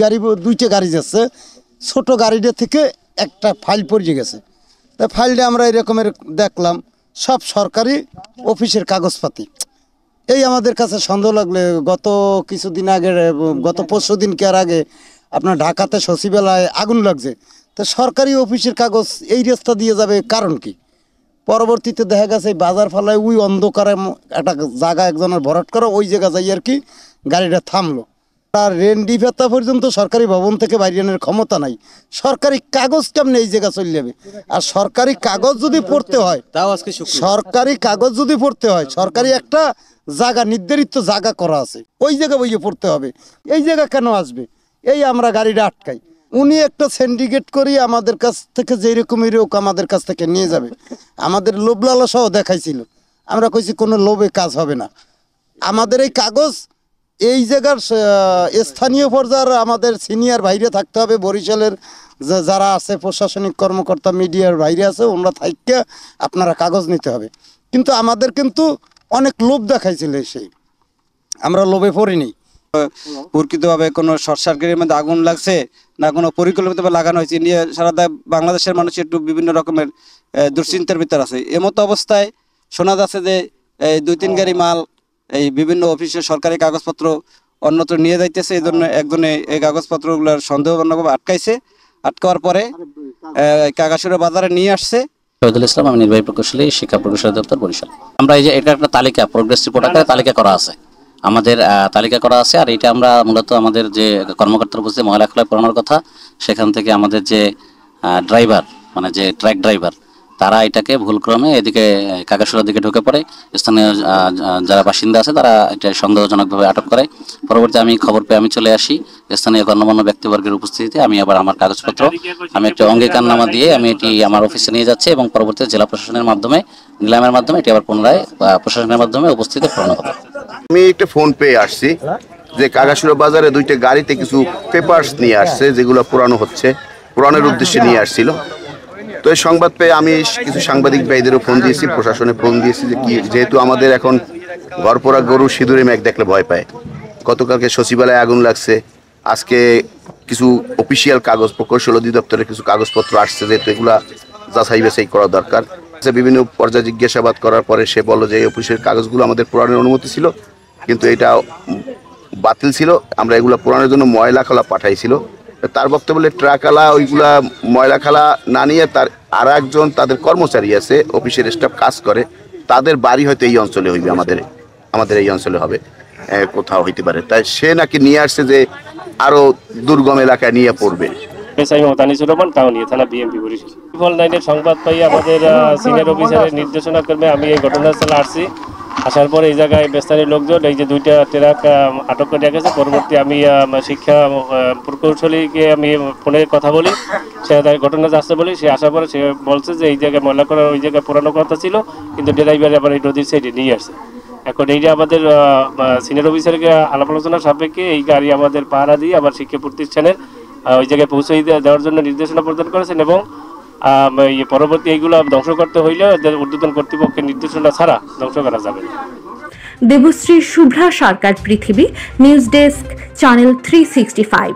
গাড়ি দুইটা গাড়ি যাচ্ছে, ছোট গাড়িটা থেকে একটা ফাইল পড়ে গেছে। তা ফাইলটা আমরা এরকমের দেখলাম, সব সরকারি অফিসের কাগজপাতি। এই আমাদের কাছে সন্দেহ লাগলে গত কিছুদিন আগে, গত 25 দিন কেয়ার আগে আপনার ঢাকাতে সচিবালয়ে আগুন লাগছে। তো সরকারি অফিসের কাগজ এই রাস্তা দিয়ে যাবে, কারণ কি? পরবর্তীতে দেখা গেছে বাজার ফালায় ওই অন্ধকারে একটা জায়গা একজনের ভরাট করা, ওই জায়গা যাই আর কি গাড়িটা থামলো। আর রেন্ডি ফেতা পর্যন্ত সরকারি ভবন থেকে বাইরে আনার ক্ষমতা নাই। সরকারি কাগজ কেমনে এই জায়গা চলে যাবে? আর সরকারি কাগজ যদি পড়তে হয়, সরকারি কাগজ যদি পড়তে হয়, সরকারি একটা জায়গা, নির্ধারিত জায়গা করা আছে, ওই জায়গা বইয়ে পড়তে হবে। এই জায়গা কেন আসবে? এই আমরা গাড়িটা আটকাই, উনি একটা সিন্ডিকেট করি আমাদের কাছ থেকে যেরকমই হোক আমাদের কাছ থেকে নিয়ে যাবে। আমাদের লোভ লালসাও দেখাইছিল, আমরা কইছি কোনো লোভে কাজ হবে না। আমাদের এই কাগজ এই জায়গার স্থানীয় পর্যায়ের আমাদের সিনিয়র ভাইরে থাকতে হবে, বরিশালের যারা আছে প্রশাসনিক কর্মকর্তা, মিডিয়ার ভাইরে আছে, ওনারা থাইকা আপনারা কাগজ নিতে হবে। কিন্তু আমাদের কিন্তু অনেক লোভ দেখাইছিল, সেই আমরা লোভে পড়িনি। প্রকৃতভাবে কোনো শর্ট সার্কিটের মধ্যে আগুন লাগছে না কোনো পরিকল্পিতভাবে লাগানো হয়েছে নিয়ে সারা বাংলাদেশের মানুষ একটু বিভিন্ন রকমের দুশ্চিন্তার ভিতর আছে। এমতো অবস্থায় শোনা যাচ্ছে যে এই 2-3 গাড়ি মাল এই বিভিন্ন অফিসের সরকারি কাগজপত্র অন্যত্র নিয়ে যাইতেছে। এই জন্য একজনে এই কাগজপত্রগুলোর সন্দেহজনকভাবে আটকাইছে। আটকাওয়ার পরে কাগাসুরা বাজারে নিয়ে আসছে। শহীদুল ইসলাম, আমি নির্বাহী প্রকৌশলী, শিক্ষা প্রকৌশল দপ্তর, বরিশাল। আমরা এই যে এটা একটা তালিকা, প্রোগ্রেস রিপোর্ট আকারে তালিকা করা আছে, আমাদের তালিকা করা আছে। আর এটা আমরা মূলত আমাদের যে কর্মকর্তার উপস্থিত ময়লা খোলায় পড়ানোর কথা, সেখান থেকে আমাদের যে ড্রাইভার, মানে যে ট্রাক ড্রাইভার, তারা এটাকে ভুলক্রমে এদিকে কাগাসুরার দিকে ঢুকে পড়ে। স্থানীয় যারা বাসিন্দা আছে তারা এটা সন্দেহজনকভাবে আটক করে। পরবর্তী আমি খবর পেয়ে আমি চলে আসি। স্থানীয় গণ্যমান্য ব্যক্তিবর্গের উপস্থিতিতে আমি আবার আমার কাগজপত্র, আমি একটা অঙ্গীকারনামা দিয়ে আমি এটি আমার অফিসে নিয়ে যাচ্ছি এবং পরবর্তীতে জেলা প্রশাসনের মাধ্যমে, নিলামের মাধ্যমে এটি আবার পুনরায় প্রশাসনের মাধ্যমে উপস্থিতি পূরণ হবে। আমি একটা ফোন পেয়ে আসছি যে কাগাসুরা বাজারে 2টা গাড়িতে কিছু পেপারস নিয়ে আসছে, যেগুলো পুরানো হচ্ছে, পুরানোর উদ্দেশ্যে নিয়ে আসছিল। তো এই সংবাদ পেয়ে আমি কিছু সাংবাদিক ভাইদেরও ফোন দিয়েছি, প্রশাসনে ফোন দিয়েছি যে কি, যেহেতু আমাদের এখন ঘরপোড়া গরু সিঁদুরে মেঘ দেখলে ভয় পায়। গতকালকে সচিবালয়ে আগুন লাগছে, আজকে কিছু অফিসিয়াল কাগজ, প্রকৌশল অধিদপ্তরের কিছু কাগজপত্র আসছে, যেহেতু এগুলা যাচাই বাছাই করা দরকার। বিভিন্ন পর্যায়ে জিজ্ঞাসাবাদ করার পরে সে বলল যে এই অফিসের কাগজগুলো আমাদের পুরানোর অনুমতি ছিল, কিন্তু এটা বাতিল ছিল, আমরা এগুলো পুরানোর জন্য ময়লা খালা পাঠাইছিল। তার বক্তব্য বলে ট্রাকওয়ালা ওইগুলা ময়লা খালা না নিয়ে তার আর একজন তাদের কর্মচারী আছে, অফিসের স্টাফ কাজ করে, তাদের বাড়ি হয়তো এই অঞ্চলে হইবে, আমাদের এই অঞ্চলে হবে, কোথাও হইতে পারে। তাই সে নাকি নিয়ে আসছে যে আরো দুর্গম এলাকায় নিয়ে পড়বে। সংবাদ পাই আমাদের সিনিয়র অফিসারের নির্দেশনা ক্রমে আমি এই ঘটনাস্থলে আসছি। আসার পরে এই জায়গায় স্থানীয় লোকজন এই যে 2টা ট্রাক আটক করে রেখেছে। পরবর্তী আমি শিক্ষা প্রকৌশলীকে আমি ফোনে কথা বলি, সে ঘটনা আসছে বলি, সে আসার পরে সে বলছে যে এই জায়গায় ময়লা করার ওই জায়গায় পুরানো কথা ছিল, কিন্তু ড্রাইভার আবার এই নদীর সাইডে নিয়ে আসছে। এখন এইটা আমাদের সিনিয়র অফিসারকে আলাপ আলোচনার সাপেক্ষে এই গাড়ি আমাদের পাহারা দিয়ে আবার শিক্ষা প্রতিষ্ঠানের ওই জায়গায় পৌঁছে দেওয়ার জন্য নির্দেশনা প্রদান করেছেন। এবং পরবর্তী এইগুলো ধ্বংস করতে হইলে ঊর্ধ্বতন কর্তৃপক্ষের নির্দেশনা ছাড়া ধ্বংস করা যাবে না। দেবশ্রী শুভ্রা সরকার, পৃথিবী নিউজ ডেস্ক, চ্যানেল 365।